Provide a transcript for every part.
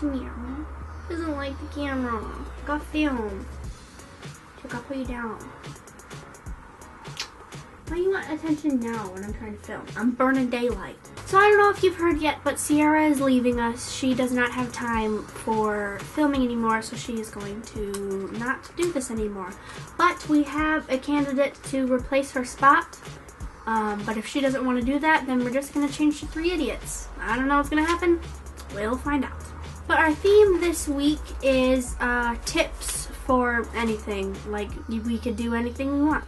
Meow. Doesn't like the camera. Go film. So I'll put you down. Why you want attention now when I'm trying to film? I'm burning daylight. So I don't know if you've heard yet, but Sierra is leaving us. She does not have time for filming anymore, so she is going to not do this anymore. But we have a candidate to replace her spot. But if she doesn't want to do that, then we're just going to change to 3 idiots. I don't know what's going to happen. We'll find out. But our theme this week is tips for anything. Like, we could do anything we want.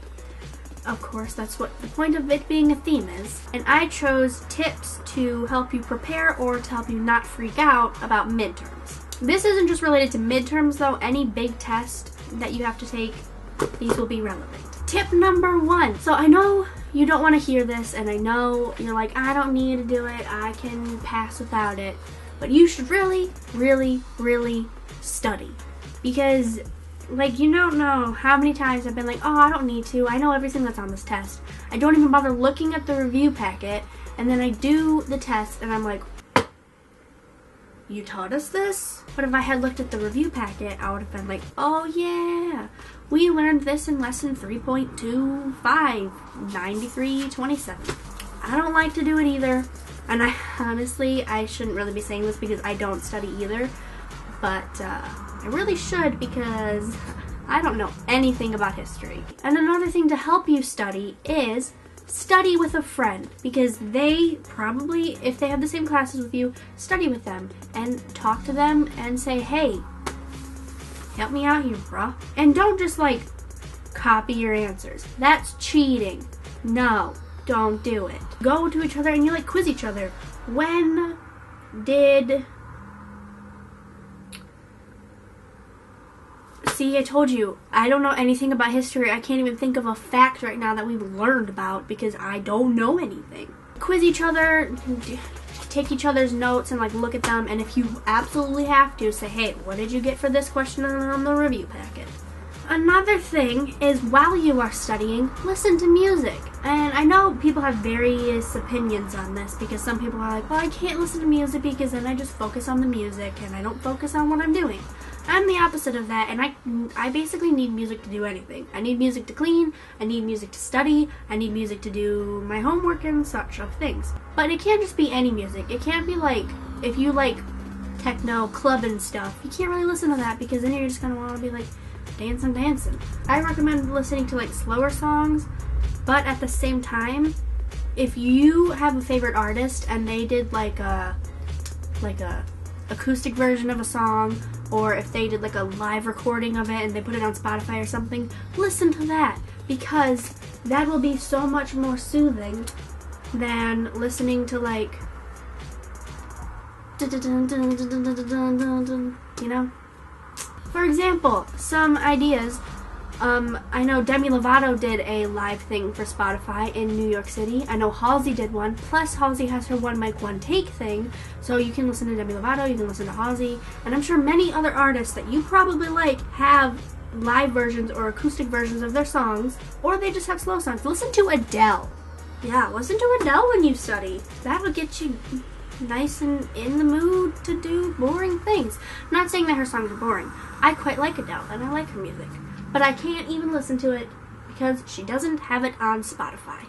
Of course, that's what the point of it being a theme is. And I chose tips to help you prepare or to help you not freak out about midterms. This isn't just related to midterms though. Any big test that you have to take, these will be relevant. Tip number 1. So I know you don't want to hear this, and I know you're like, I don't need to do it. I can pass without it. But you should really, really, really study. Because like, you don't know how many times I've been like, oh, I don't need to. I know everything that's on this test. I don't even bother looking at the review packet. And then I do the test and I'm like, you taught us this? But if I had looked at the review packet, I would have been like, oh yeah, we learned this in lesson 3.25, 9327. I don't like to do it either. And I shouldn't really be saying this because I don't study either. But I really should, because I don't know anything about history. And another thing to help you study is study with a friend, because they probably, if they have the same classes with you, study with them and talk to them and say, hey, help me out here, bruh. And don't just like copy your answers. That's cheating. No, don't do it. Go to each other and you like quiz each other. When did... See, I told you, I don't know anything about history. I can't even think of a fact right now that we've learned about because I don't know anything. Quiz each other, take each other's notes and like look at them, and if you absolutely have to, say, hey, what did you get for this question on the review packet? Another thing is, while you are studying, listen to music. And I know people have various opinions on this, because some people are like, well, I can't listen to music because then I just focus on the music and I don't focus on what I'm doing. I'm the opposite of that, and I basically need music to do anything. I need music to clean, I need music to study, I need music to do my homework and such of things. But it can't just be any music. It can't be like, if you like techno, club and stuff, you can't really listen to that because then you're just going to want to be like dancing. I recommend listening to like slower songs, but at the same time, if you have a favorite artist and they did like a acoustic version of a song, or if they did like a live recording of it and they put it on Spotify or something, listen to that, because that will be so much more soothing than listening to like, you know? For example, some ideas. I know Demi Lovato did a live thing for Spotify in New York City. I know Halsey did one. Plus, Halsey has her one mic, one take thing. So you can listen to Demi Lovato, you can listen to Halsey. And I'm sure many other artists that you probably like have live versions or acoustic versions of their songs. Or they just have slow songs. Listen to Adele. Yeah, listen to Adele when you study. That'll get you nice and in the mood to do boring things. I'm not saying that her songs are boring. I quite like Adele and I like her music. But I can't even listen to it because she doesn't have it on Spotify.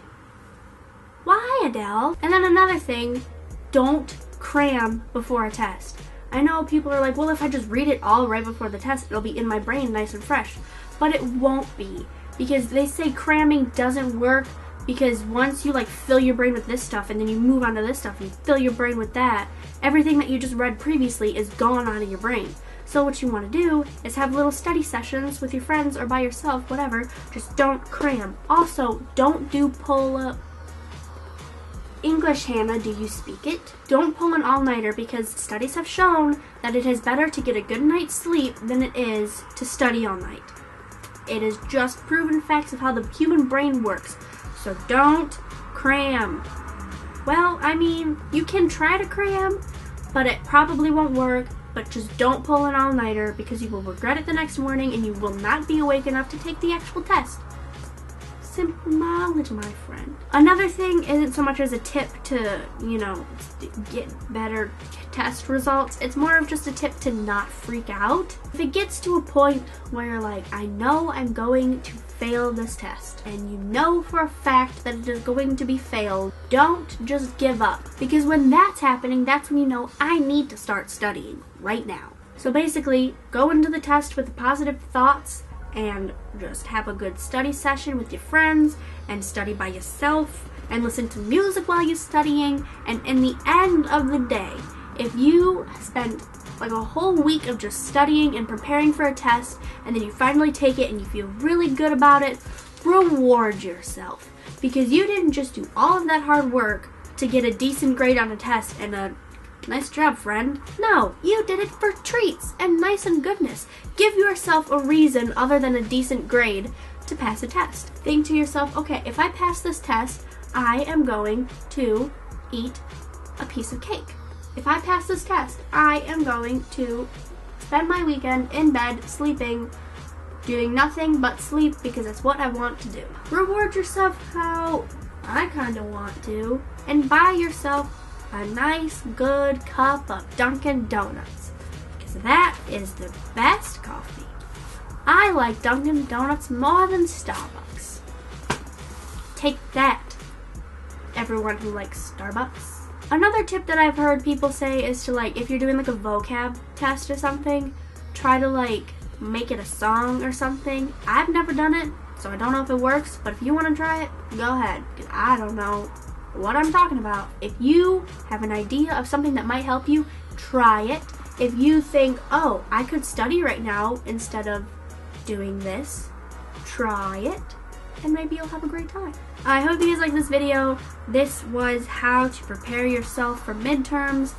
Why, Adele? And then another thing, don't cram before a test. I know people are like, well, if I just read it all right before the test, it'll be in my brain nice and fresh. But it won't be, because they say cramming doesn't work, because once you like fill your brain with this stuff and then you move on to this stuff and you fill your brain with that, everything that you just read previously is gone out of your brain. So what you want to do is have little study sessions with your friends or by yourself, whatever. Just don't cram. Also, don't do pull-up. English, Hannah, do you speak it? Don't pull an all-nighter, because studies have shown that it is better to get a good night's sleep than it is to study all night. It is just proven facts of how the human brain works. So don't cram. Well, I mean, you can try to cram, but it probably won't work. But just don't pull an all-nighter, because you will regret it the next morning and you will not be awake enough to take the actual test. simple knowledge, my friend. Another thing isn't so much as a tip to, get better test results. It's more of just a tip to not freak out. If it gets to a point where you're like, I know I'm going to fail this test, and you know for a fact that it is going to be failed, don't just give up. Because when that's happening, that's when you know I need to start studying right now. So basically, go into the test with positive thoughts and just have a good study session with your friends and study by yourself and listen to music while you're studying. And in the end of the day, if you spend like a whole week of just studying and preparing for a test, and then you finally take it and you feel really good about it, reward yourself. Because you didn't just do all of that hard work to get a decent grade on a test and a nice job, friend. No, you did it for treats and nice and goodness. Give yourself a reason other than a decent grade to pass a test. Think to yourself, okay, if I pass this test, I am going to eat a piece of cake. If I pass this test, I am going to spend my weekend in bed, sleeping, doing nothing but sleep because that's what I want to do. Reward yourself how I kind of want to, and buy yourself a nice, good cup of Dunkin' Donuts, because that is the best coffee. I like Dunkin' Donuts more than Starbucks. Take that, everyone who likes Starbucks. Another tip that I've heard people say is to, if you're doing a vocab test or something, try to make it a song or something. I've never done it, so I don't know if it works, but if you want to try it, go ahead, because I don't know what I'm talking about. If you have an idea of something that might help you, try it. If you think, oh, I could study right now instead of doing this, try it, and maybe you'll have a great time. I hope you guys like this video. This was how to prepare yourself for midterms,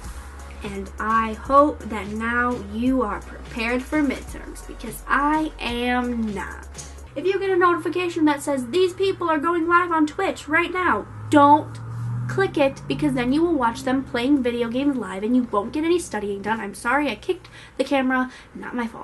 and I hope that now you are prepared for midterms, because I am not. If you get a notification that says these people are going live on Twitch right now, don't click it, because then you will watch them playing video games live and you won't get any studying done. I'm sorry, I kicked the camera, not my fault.